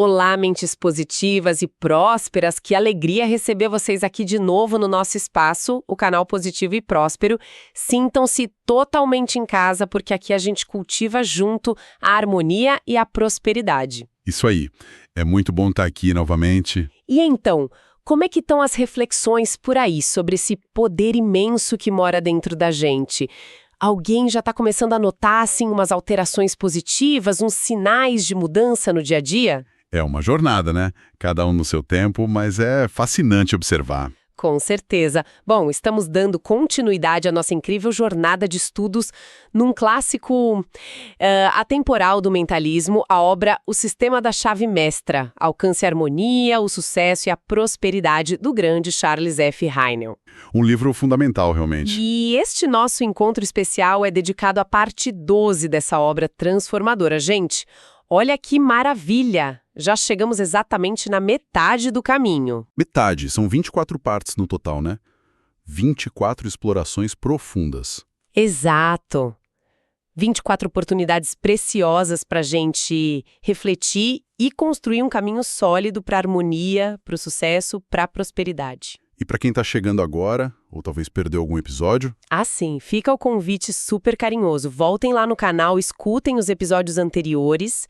Olá, mentes positivas e prósperas, que alegria receber vocês aqui de novo no nosso espaço, o canal Positivo e Próspero. Sintam-se totalmente em casa, porque aqui a gente cultiva junto a harmonia e a prosperidade. Isso aí. É muito bom estar aqui novamente. E então, como é que estão as reflexões por aí sobre esse poder imenso que mora dentro da gente? Alguém já está começando a notar, assim, umas alterações positivas, uns sinais de mudança no dia a dia? É uma jornada, né? Cada um no seu tempo, mas é fascinante observar. Com certeza. Bom, estamos dando continuidade à nossa incrível jornada de estudos num clássico atemporal do mentalismo, a obra O Sistema da Chave Mestra, Alcance a Harmonia, o Sucesso e a Prosperidade, do grande Charles F. Heinel. Um livro fundamental, realmente. E este nosso encontro especial é dedicado à parte 12 dessa obra transformadora. Gente, olha que maravilha! Já chegamos exatamente na metade do caminho. Metade. São 24 partes no total, né? 24 explorações profundas. Exato. 24 oportunidades preciosas para a gente refletir e construir um caminho sólido para a harmonia, para o sucesso, para a prosperidade. E para quem está chegando agora, ou talvez perdeu algum episódio... Ah, sim. Fica o convite super carinhoso. Voltem lá no canal, escutem os episódios anteriores.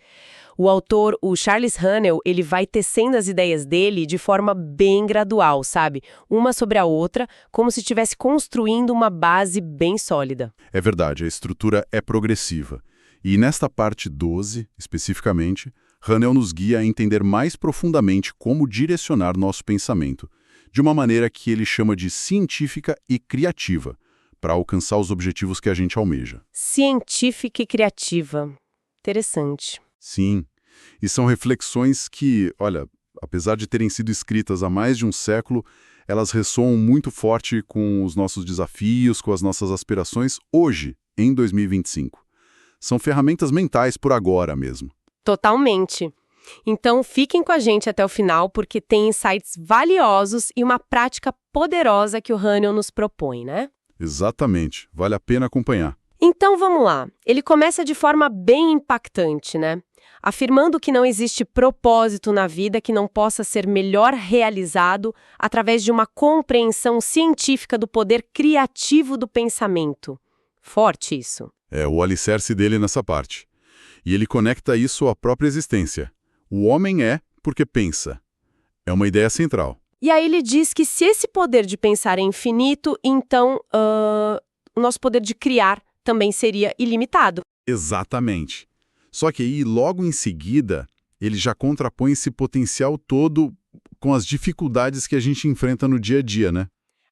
O autor, o Charles Heinel, ele vai tecendo as ideias dele de forma bem gradual, sabe? Uma sobre a outra, como se estivesse construindo uma base bem sólida. É verdade, a estrutura é progressiva. E nesta parte 12, especificamente, Heinel nos guia a entender mais profundamente como direcionar nosso pensamento, de uma maneira que ele chama de científica e criativa, para alcançar os objetivos que a gente almeja. Científica e criativa. Interessante. Sim, e são reflexões que, olha, apesar de terem sido escritas há mais de um século, elas ressoam muito forte com os nossos desafios, com as nossas aspirações hoje, em 2025. São ferramentas mentais por agora mesmo. Totalmente. Então, fiquem com a gente até o final, porque tem insights valiosos e uma prática poderosa que o Heinel nos propõe, né? Exatamente. Vale a pena acompanhar. Então, vamos lá. Ele começa de forma bem impactante, né? Afirmando que não existe propósito na vida que não possa ser melhor realizado através de uma compreensão científica do poder criativo do pensamento. Forte isso. É o alicerce dele nessa parte. E ele conecta isso à própria existência. O homem é porque pensa. É uma ideia central. E aí ele diz que se esse poder de pensar é infinito, então o nosso poder de criar também seria ilimitado. Exatamente. Só que aí, logo em seguida, ele já contrapõe esse potencial todo com as dificuldades que a gente enfrenta no dia a dia, né?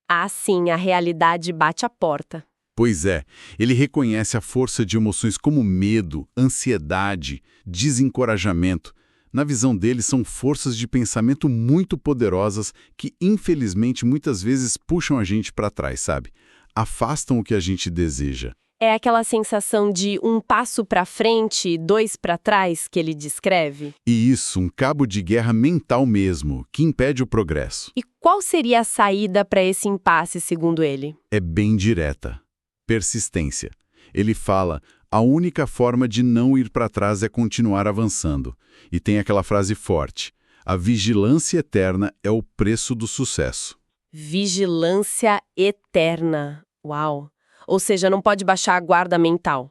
Ah, sim, a realidade bate a porta. Pois é, ele reconhece a força de emoções como medo, ansiedade, desencorajamento. Na visão dele, são forças de pensamento muito poderosas que, infelizmente, muitas vezes puxam a gente para trás, sabe? Afastam o que a gente deseja. É aquela sensação de um passo para frente e dois para trás que ele descreve? E isso, um cabo de guerra mental mesmo, que impede o progresso. E qual seria a saída para esse impasse, segundo ele? É bem direta. Persistência. Ele fala, a única forma de não ir para trás é continuar avançando. E tem aquela frase forte, a vigilância eterna é o preço do sucesso. Vigilância eterna. Uau! Ou seja, não pode baixar a guarda mental.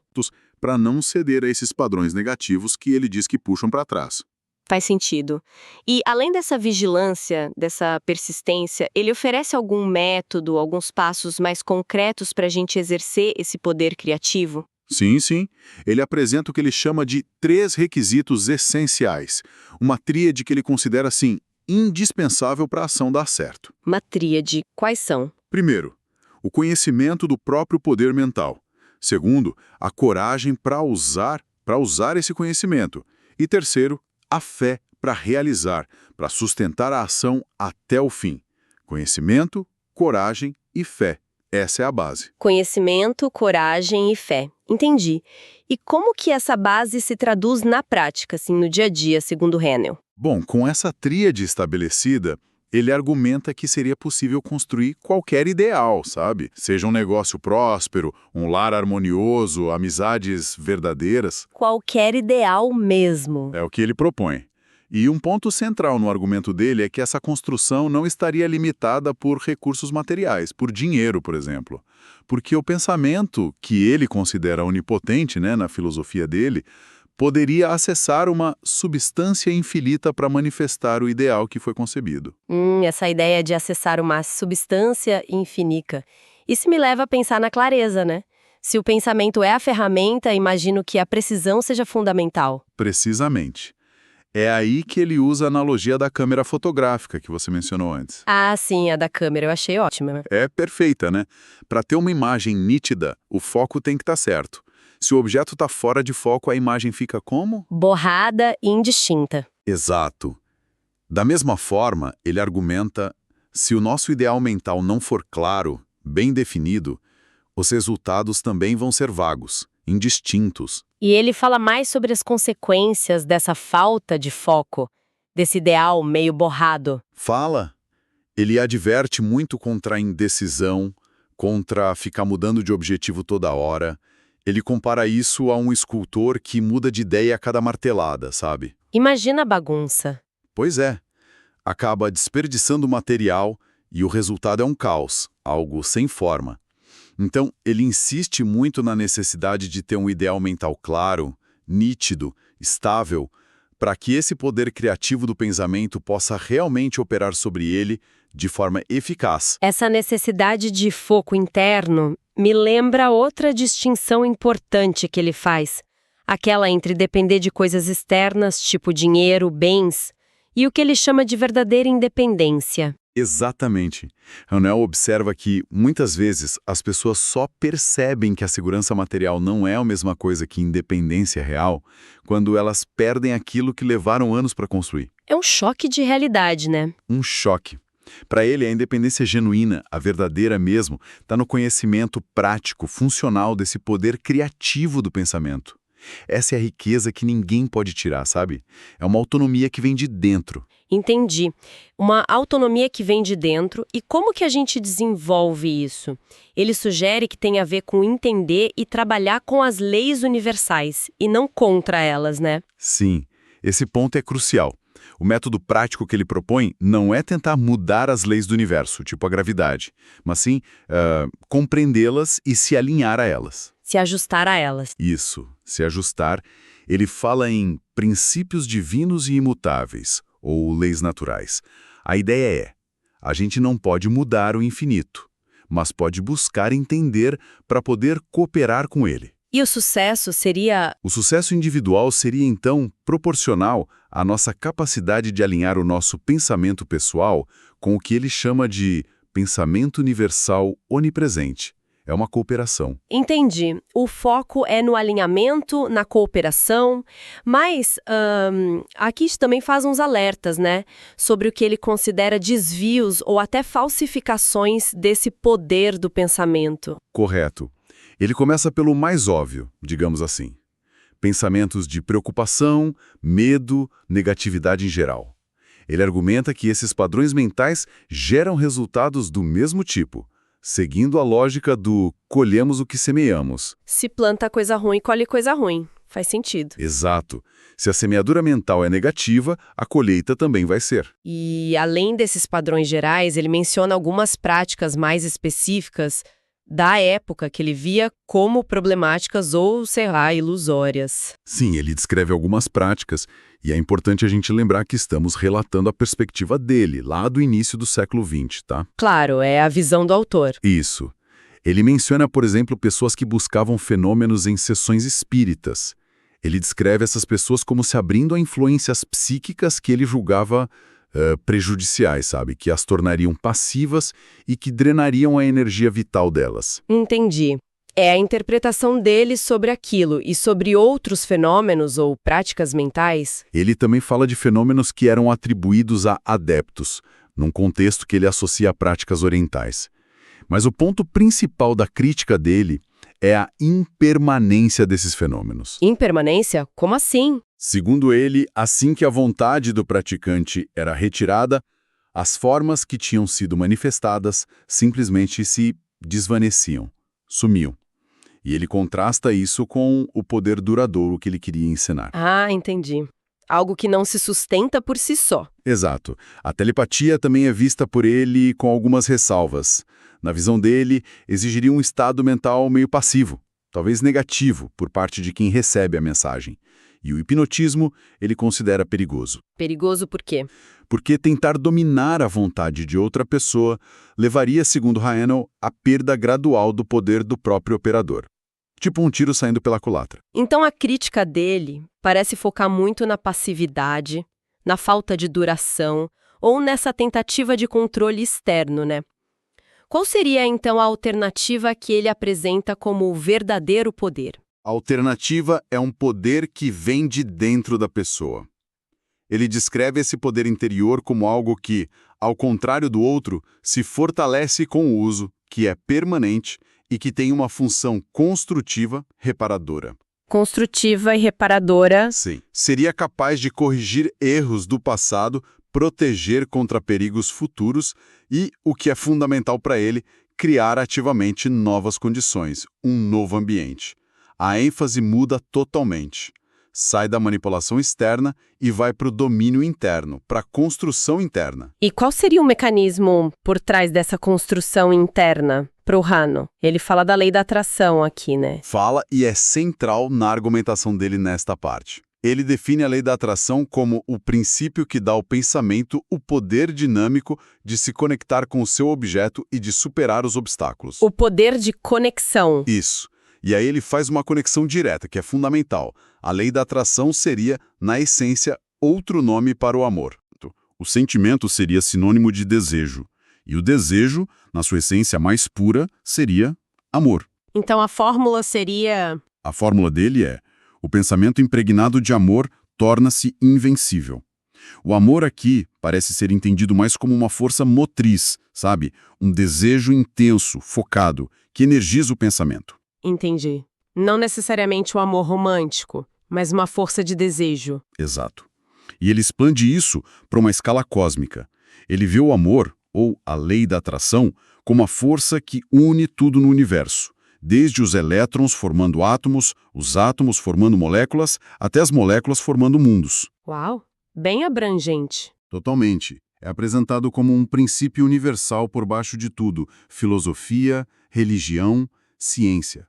Para não ceder a esses padrões negativos que ele diz que puxam para trás. Faz sentido. E além dessa vigilância, dessa persistência, ele oferece algum método, alguns passos mais concretos para a gente exercer esse poder criativo? Sim, sim. Ele apresenta o que ele chama de 3 requisitos essenciais. Uma tríade que ele considera, assim, indispensável para a ação dar certo. Uma tríade. Quais são? Primeiro, o conhecimento do próprio poder mental. Segundo, a coragem para usar esse conhecimento. E terceiro, a fé para realizar, para sustentar a ação até o fim. Conhecimento, coragem e fé. Essa é a base. Conhecimento, coragem e fé. Entendi. E como que essa base se traduz na prática, assim, no dia a dia, segundo Heinel? Bom, com essa tríade estabelecida, ele argumenta que seria possível construir qualquer ideal, sabe? Seja um negócio próspero, um lar harmonioso, amizades verdadeiras. Qualquer ideal mesmo. É o que ele propõe. E um ponto central no argumento dele é que essa construção não estaria limitada por recursos materiais, por dinheiro, por exemplo. Porque o pensamento, que ele considera onipotente, né, na filosofia dele, poderia acessar uma substância infinita para manifestar o ideal que foi concebido. Essa ideia de acessar uma substância infinita. Isso me leva a pensar na clareza, né? Se o pensamento é a ferramenta, imagino que a precisão seja fundamental. Precisamente. É aí que ele usa a analogia da câmera fotográfica que você mencionou antes. Ah, sim, a da câmera, eu achei ótima. É perfeita, né? Para ter uma imagem nítida, o foco tem que estar certo. Se o objeto está fora de foco, a imagem fica como? Borrada e indistinta. Exato. Da mesma forma, ele argumenta, se o nosso ideal mental não for claro, bem definido, os resultados também vão ser vagos, indistintos. E ele fala mais sobre as consequências dessa falta de foco, desse ideal meio borrado. Fala. Ele adverte muito contra a indecisão, contra ficar mudando de objetivo toda hora. Ele compara isso a um escultor que muda de ideia a cada martelada, sabe? Imagina a bagunça. Pois é. Acaba desperdiçando material e o resultado é um caos, algo sem forma. Então, ele insiste muito na necessidade de ter um ideal mental claro, nítido, estável, para que esse poder criativo do pensamento possa realmente operar sobre ele de forma eficaz. Essa necessidade de foco interno me lembra outra distinção importante que ele faz, aquela entre depender de coisas externas, tipo dinheiro, bens, e o que ele chama de verdadeira independência. Exatamente. Hanel observa que, muitas vezes, as pessoas só percebem que a segurança material não é a mesma coisa que independência real quando elas perdem aquilo que levaram anos para construir. É um choque de realidade, né? Um choque. Para ele, a independência genuína, a verdadeira mesmo, está no conhecimento prático, funcional desse poder criativo do pensamento. Essa é a riqueza que ninguém pode tirar, sabe? É uma autonomia que vem de dentro. Entendi. Uma autonomia que vem de dentro. E como que a gente desenvolve isso? Ele sugere que tem a ver com entender e trabalhar com as leis universais, e não contra elas, né? Sim, esse ponto é crucial. O método prático que ele propõe não é tentar mudar as leis do universo, tipo a gravidade, mas sim compreendê-las e se alinhar a elas. Se ajustar a elas. Isso, se ajustar. Ele fala em princípios divinos e imutáveis, ou leis naturais. A ideia é, a gente não pode mudar o infinito, mas pode buscar entender para poder cooperar com ele. E o sucesso seria... O sucesso individual seria, então, proporcional à nossa capacidade de alinhar o nosso pensamento pessoal com o que ele chama de pensamento universal onipresente. É uma cooperação. Entendi. O foco é no alinhamento, na cooperação, mas aqui também faz uns alertas, né? Sobre o que ele considera desvios ou até falsificações desse poder do pensamento. Correto. Ele começa pelo mais óbvio, digamos assim. Pensamentos de preocupação, medo, negatividade em geral. Ele argumenta que esses padrões mentais geram resultados do mesmo tipo, seguindo a lógica do colhemos o que semeamos. Se planta coisa ruim, colhe coisa ruim. Faz sentido. Exato. Se a semeadura mental é negativa, a colheita também vai ser. E além desses padrões gerais, ele menciona algumas práticas mais específicas da época que ele via como problemáticas ou, sei lá, ilusórias. Sim, ele descreve algumas práticas, e é importante a gente lembrar que estamos relatando a perspectiva dele, lá do início do século XX, tá? Claro, é a visão do autor. Isso. Ele menciona, por exemplo, pessoas que buscavam fenômenos em sessões espíritas. Ele descreve essas pessoas como se abrindo a influências psíquicas que ele julgava prejudiciais, sabe? Que as tornariam passivas e que drenariam a energia vital delas. Entendi. É a interpretação dele sobre aquilo e sobre outros fenômenos ou práticas mentais? Ele também fala de fenômenos que eram atribuídos a adeptos, num contexto que ele associa a práticas orientais. Mas o ponto principal da crítica dele é a impermanência desses fenômenos. Impermanência? Como assim? Segundo ele, assim que a vontade do praticante era retirada, as formas que tinham sido manifestadas simplesmente se desvaneciam, sumiam. E ele contrasta isso com o poder duradouro que ele queria ensinar. Ah, entendi. Algo que não se sustenta por si só. Exato. A telepatia também é vista por ele com algumas ressalvas. Na visão dele, exigiria um estado mental meio passivo, talvez negativo, por parte de quem recebe a mensagem. E o hipnotismo ele considera perigoso. Perigoso por quê? Porque tentar dominar a vontade de outra pessoa levaria, segundo Hanel, à perda gradual do poder do próprio operador. Tipo um tiro saindo pela culatra. Então a crítica dele parece focar muito na passividade, na falta de duração ou nessa tentativa de controle externo, né? Qual seria então a alternativa que ele apresenta como o verdadeiro poder? A alternativa é um poder que vem de dentro da pessoa. Ele descreve esse poder interior como algo que, ao contrário do outro, se fortalece com o uso, que é permanente e que tem uma função construtiva, reparadora. Construtiva e reparadora. Sim. Seria capaz de corrigir erros do passado, proteger contra perigos futuros e, o que é fundamental para ele, criar ativamente novas condições, um novo ambiente. A ênfase muda totalmente. Sai da manipulação externa e vai para o domínio interno, para a construção interna. E qual seria o mecanismo por trás dessa construção interna para o Hanel? Ele fala da lei da atração aqui, né? Fala e é central na argumentação dele nesta parte. Ele define a lei da atração como o princípio que dá ao pensamento o poder dinâmico de se conectar com o seu objeto e de superar os obstáculos. O poder de conexão. Isso. E aí ele faz uma conexão direta, que é fundamental. A lei da atração seria, na essência, outro nome para o amor. O sentimento seria sinônimo de desejo. E o desejo, na sua essência mais pura, seria amor. Então a fórmula seria... A fórmula dele é: o pensamento impregnado de amor torna-se invencível. O amor aqui parece ser entendido mais como uma força motriz, sabe? Um desejo intenso, focado, que energiza o pensamento. Entendi. Não necessariamente o amor romântico, mas uma força de desejo. Exato. E ele expande isso para uma escala cósmica. Ele vê o amor, ou a lei da atração, como a força que une tudo no universo. Desde os elétrons formando átomos, os átomos formando moléculas, até as moléculas formando mundos. Uau! Bem abrangente. Totalmente. É apresentado como um princípio universal por baixo de tudo: filosofia, religião, ciência.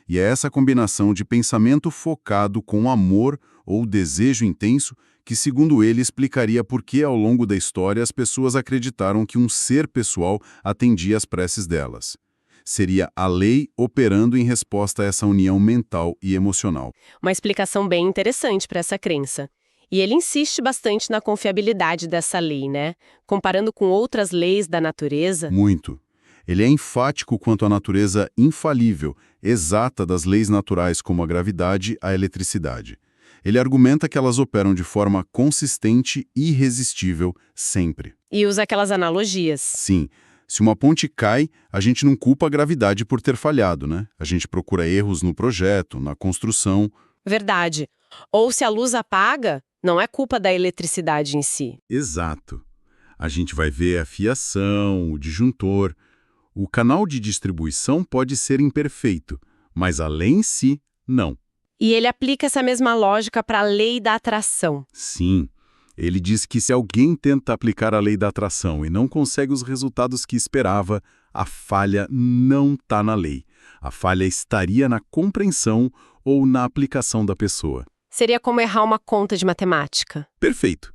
E é essa combinação de pensamento focado com amor ou desejo intenso que, segundo ele, explicaria por que, ao longo da história, as pessoas acreditaram que um ser pessoal atendia às preces delas. Seria a lei operando em resposta a essa união mental e emocional. Uma explicação bem interessante para essa crença. E ele insiste bastante na confiabilidade dessa lei, né? Comparando com outras leis da natureza. Muito. Ele é enfático quanto à natureza infalível, exata das leis naturais como a gravidade e a eletricidade. Ele argumenta que elas operam de forma consistente e irresistível sempre. E usa aquelas analogias. Sim. Se uma ponte cai, a gente não culpa a gravidade por ter falhado, né? A gente procura erros no projeto, na construção. Verdade. Ou se a luz apaga, não é culpa da eletricidade em si. Exato. A gente vai ver a fiação, o disjuntor. O canal de distribuição pode ser imperfeito, mas a lei em si, não. E ele aplica essa mesma lógica para a lei da atração. Sim. Ele diz que se alguém tenta aplicar a lei da atração e não consegue os resultados que esperava, a falha não está na lei. A falha estaria na compreensão ou na aplicação da pessoa. Seria como errar uma conta de matemática. Perfeito.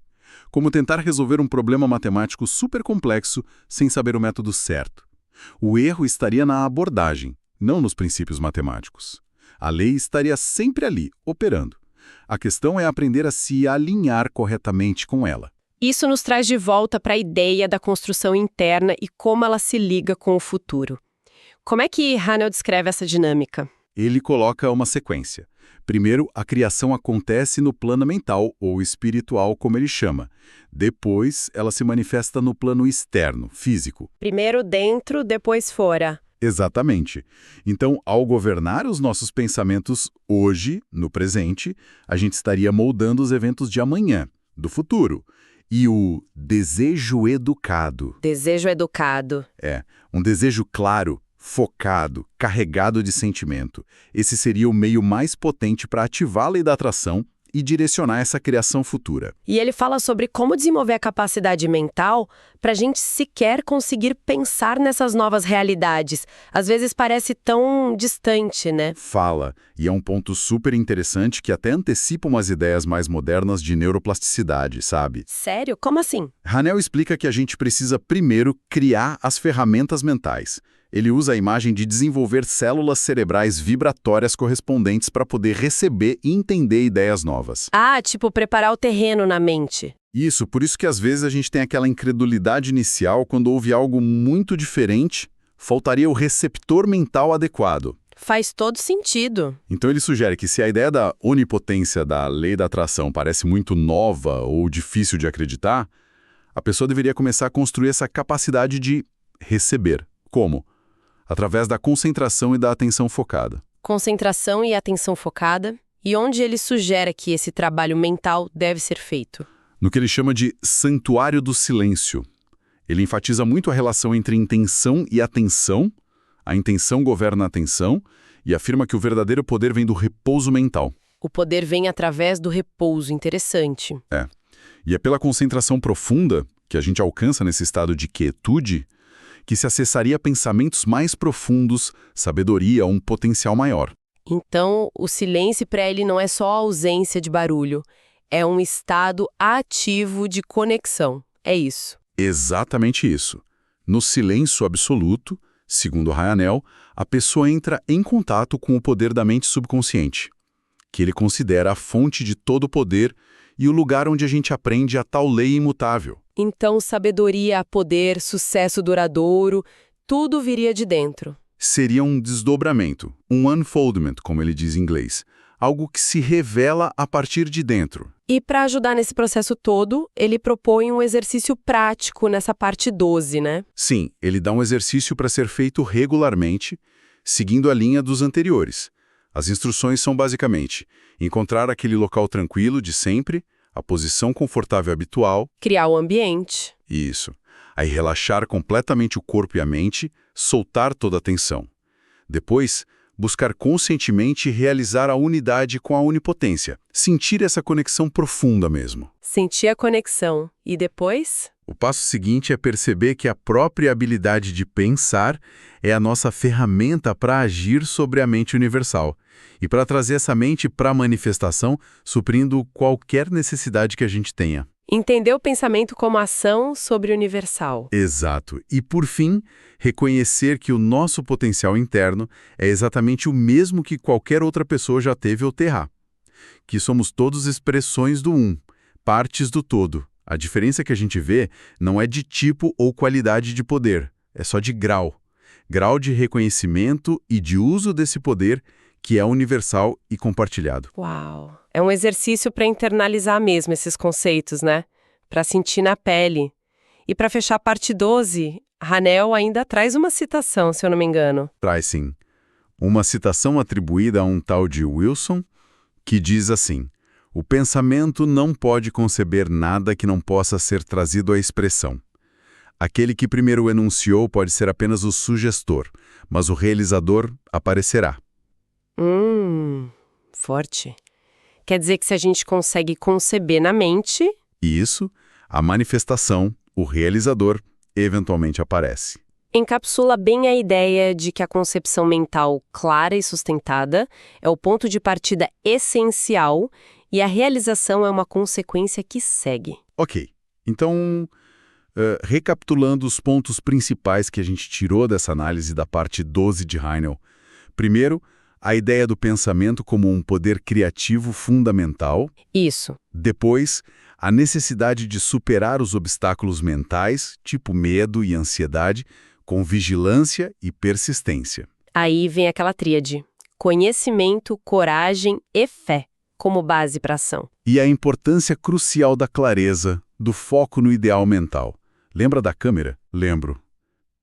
Como tentar resolver um problema matemático super complexo sem saber o método certo. O erro estaria na abordagem, não nos princípios matemáticos. A lei estaria sempre ali, operando. A questão é aprender a se alinhar corretamente com ela. Isso nos traz de volta para a ideia da construção interna e como ela se liga com o futuro. Como é que Hanel descreve essa dinâmica? Ele coloca uma sequência. Primeiro, a criação acontece no plano mental, ou espiritual, como ele chama. Depois, ela se manifesta no plano externo, físico. Primeiro dentro, depois fora. Exatamente. Então, ao governar os nossos pensamentos hoje, no presente, a gente estaria moldando os eventos de amanhã, do futuro. E o desejo educado. Desejo educado. É, um desejo claro, focado, carregado de sentimento. Esse seria o meio mais potente para ativar a lei da atração e direcionar essa criação futura. E ele fala sobre como desenvolver a capacidade mental para a gente sequer conseguir pensar nessas novas realidades. Às vezes parece tão distante, né? Fala, e é um ponto super interessante que até antecipa umas ideias mais modernas de neuroplasticidade, sabe? Sério? Como assim? Hanel explica que a gente precisa primeiro criar as ferramentas mentais. Ele usa a imagem de desenvolver células cerebrais vibratórias correspondentes para poder receber e entender ideias novas. Ah, tipo preparar o terreno na mente. Isso, por isso que às vezes a gente tem aquela incredulidade inicial quando ouve algo muito diferente, faltaria o receptor mental adequado. Faz todo sentido. Então ele sugere que se a ideia da onipotência da lei da atração parece muito nova ou difícil de acreditar, a pessoa deveria começar a construir essa capacidade de receber. Como? Através da concentração e da atenção focada. Concentração e atenção focada. E onde ele sugere que esse trabalho mental deve ser feito? No que ele chama de santuário do silêncio. Ele enfatiza muito a relação entre intenção e atenção. A intenção governa a atenção e afirma que o verdadeiro poder vem do repouso mental. O poder vem através do repouso. Interessante. E é pela concentração profunda, que a gente alcança nesse estado de quietude, que se acessaria pensamentos mais profundos, sabedoria, um potencial maior. Então, o silêncio para ele não é só a ausência de barulho, é um estado ativo de conexão. É isso. Exatamente isso. No silêncio absoluto, segundo Hanel, a pessoa entra em contato com o poder da mente subconsciente, que ele considera a fonte de todo o poder e o lugar onde a gente aprende a tal lei imutável. Então, sabedoria, poder, sucesso duradouro, tudo viria de dentro. Seria um desdobramento, um unfoldment, como ele diz em inglês, algo que se revela a partir de dentro. E para ajudar nesse processo todo, ele propõe um exercício prático nessa parte 12, né? Sim, ele dá um exercício para ser feito regularmente, seguindo a linha dos anteriores. As instruções são basicamente encontrar aquele local tranquilo de sempre, a posição confortável habitual. Criar o ambiente. Isso. Aí relaxar completamente o corpo e a mente, soltar toda a tensão. Depois, buscar conscientemente realizar a unidade com a onipotência. Sentir essa conexão profunda mesmo. Sentir a conexão. E depois? O passo seguinte é perceber que a própria habilidade de pensar é a nossa ferramenta para agir sobre a mente universal e para trazer essa mente para a manifestação, suprindo qualquer necessidade que a gente tenha. Entender o pensamento como ação sobre o universal. Exato. E, por fim, reconhecer que o nosso potencial interno é exatamente o mesmo que qualquer outra pessoa já teve ou terá. Que somos todos expressões do um, partes do todo. A diferença que a gente vê não é de tipo ou qualidade de poder, é só de grau. Grau de reconhecimento e de uso desse poder que é universal e compartilhado. Uau! É um exercício para internalizar mesmo esses conceitos, né? Para sentir na pele. E para fechar a parte 12, Hanel ainda traz uma citação, se eu não me engano. Traz sim. Uma citação atribuída a um tal de Wilson, que diz assim: o pensamento não pode conceber nada que não possa ser trazido à expressão. Aquele que primeiro o enunciou pode ser apenas o sugestor, mas o realizador aparecerá. Forte. Quer dizer que se a gente consegue conceber na mente... E isso, a manifestação, o realizador, eventualmente aparece. Encapsula bem a ideia de que a concepção mental clara e sustentada é o ponto de partida essencial e a realização é uma consequência que segue. Ok, então, recapitulando os pontos principais que a gente tirou dessa análise da parte 12 de Hanel. Primeiro, a ideia do pensamento como um poder criativo fundamental. Isso. Depois, a necessidade de superar os obstáculos mentais, tipo medo e ansiedade, com vigilância e persistência. Aí vem aquela tríade: conhecimento, coragem e fé, como base para a ação. E a importância crucial da clareza, do foco no ideal mental. Lembra da câmera? Lembro.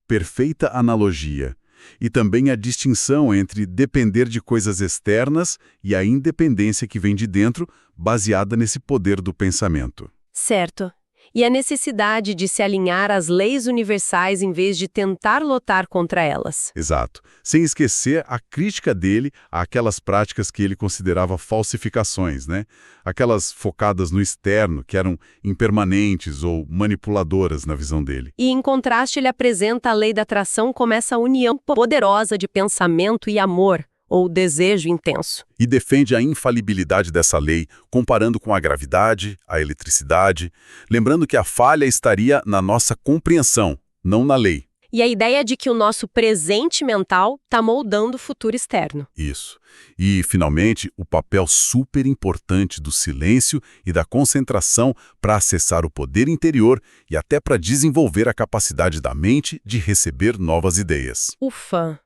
Perfeita analogia. E também a distinção entre depender de coisas externas e a independência que vem de dentro, baseada nesse poder do pensamento. Certo. E a necessidade de se alinhar às leis universais em vez de tentar lutar contra elas. Exato. Sem esquecer a crítica dele àquelas práticas que ele considerava falsificações, né? Aquelas focadas no externo, que eram impermanentes ou manipuladoras na visão dele. E, em contraste, ele apresenta a lei da atração como essa união poderosa de pensamento e amor, ou desejo intenso. E defende a infalibilidade dessa lei, comparando com a gravidade, a eletricidade, lembrando que a falha estaria na nossa compreensão, não na lei. E a ideia de que o nosso presente mental está moldando o futuro externo. Isso. E, finalmente, o papel super importante do silêncio e da concentração para acessar o poder interior e até para desenvolver a capacidade da mente de receber novas ideias. Ufa!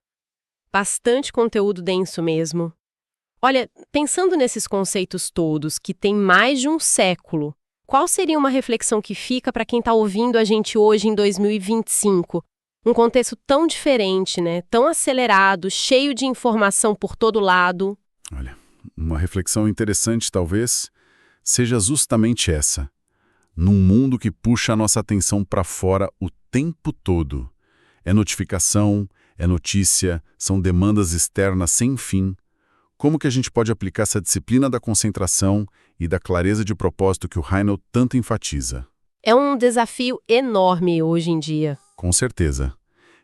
Bastante conteúdo denso mesmo. Olha, pensando nesses conceitos todos, que tem mais de um século, qual seria uma reflexão que fica para quem está ouvindo a gente hoje em 2025? Um contexto tão diferente, né? Tão acelerado, cheio de informação por todo lado. Olha, uma reflexão interessante talvez seja justamente essa. Num mundo que puxa a nossa atenção para fora o tempo todo. É notificação, é notícia, são demandas externas sem fim. Como que a gente pode aplicar essa disciplina da concentração e da clareza de propósito que o Heinel tanto enfatiza? É um desafio enorme hoje em dia. Com certeza.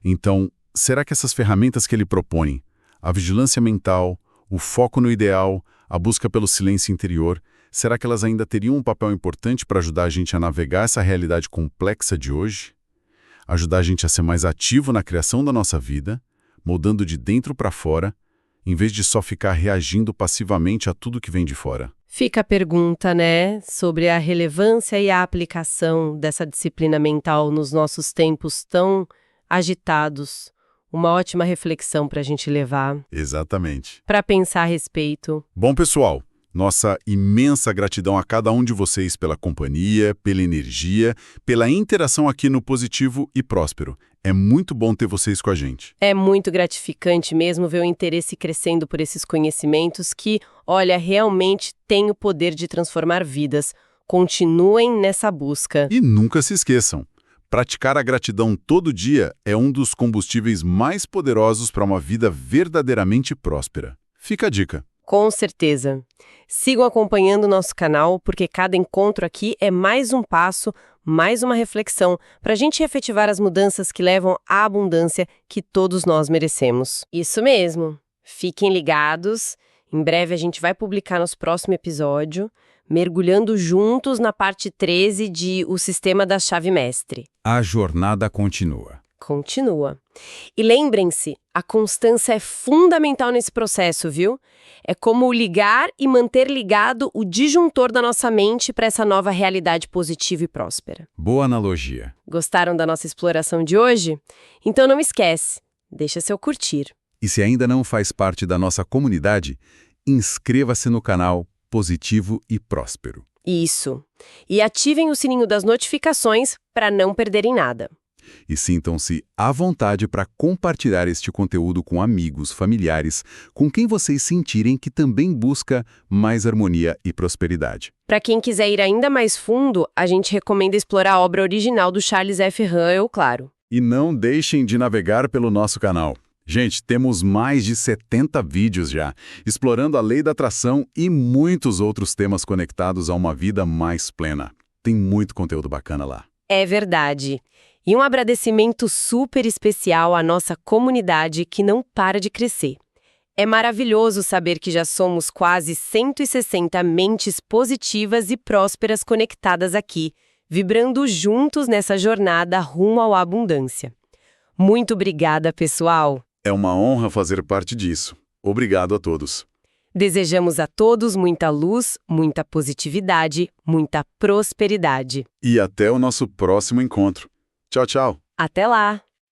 Então, será que essas ferramentas que ele propõe, a vigilância mental, o foco no ideal, a busca pelo silêncio interior, será que elas ainda teriam um papel importante para ajudar a gente a navegar essa realidade complexa de hoje? Ajudar a gente a ser mais ativo na criação da nossa vida, moldando de dentro para fora, em vez de só ficar reagindo passivamente a tudo que vem de fora. Fica a pergunta, né, sobre a relevância e a aplicação dessa disciplina mental nos nossos tempos tão agitados. Uma ótima reflexão para a gente levar. Exatamente. Para pensar a respeito. Bom, pessoal, nossa imensa gratidão a cada um de vocês pela companhia, pela energia, pela interação aqui no Positivo e Próspero. É muito bom ter vocês com a gente. É muito gratificante mesmo ver o interesse crescendo por esses conhecimentos que, olha, realmente têm o poder de transformar vidas. Continuem nessa busca. E nunca se esqueçam, praticar a gratidão todo dia é um dos combustíveis mais poderosos para uma vida verdadeiramente próspera. Fica a dica. Com certeza. Sigam acompanhando o nosso canal, porque cada encontro aqui é mais um passo, mais uma reflexão, para a gente efetivar as mudanças que levam à abundância que todos nós merecemos. Isso mesmo. Fiquem ligados. Em breve a gente vai publicar nosso próximo episódio, mergulhando juntos na parte 13 de O Sistema da Chave Mestre. A jornada continua. Continua. E lembrem-se, a constância é fundamental nesse processo, viu? É como ligar e manter ligado o disjuntor da nossa mente para essa nova realidade positiva e próspera. Boa analogia. Gostaram da nossa exploração de hoje? Então não esquece, deixa seu curtir. E se ainda não faz parte da nossa comunidade, inscreva-se no canal Positivo e Próspero. Isso. E ativem o sininho das notificações para não perderem nada. E sintam-se à vontade para compartilhar este conteúdo com amigos, familiares, com quem vocês sentirem que também busca mais harmonia e prosperidade. Para quem quiser ir ainda mais fundo, a gente recomenda explorar a obra original do Charles F. Hannell, claro. E não deixem de navegar pelo nosso canal. Gente, temos mais de 70 vídeos já, explorando a lei da atração e muitos outros temas conectados a uma vida mais plena. Tem muito conteúdo bacana lá. É verdade. E um agradecimento super especial à nossa comunidade que não para de crescer. É maravilhoso saber que já somos quase 160 mentes positivas e prósperas conectadas aqui, vibrando juntos nessa jornada rumo à abundância. Muito obrigada, pessoal! É uma honra fazer parte disso. Obrigado a todos. Desejamos a todos muita luz, muita positividade, muita prosperidade. E até o nosso próximo encontro. Tchau, tchau. Até lá!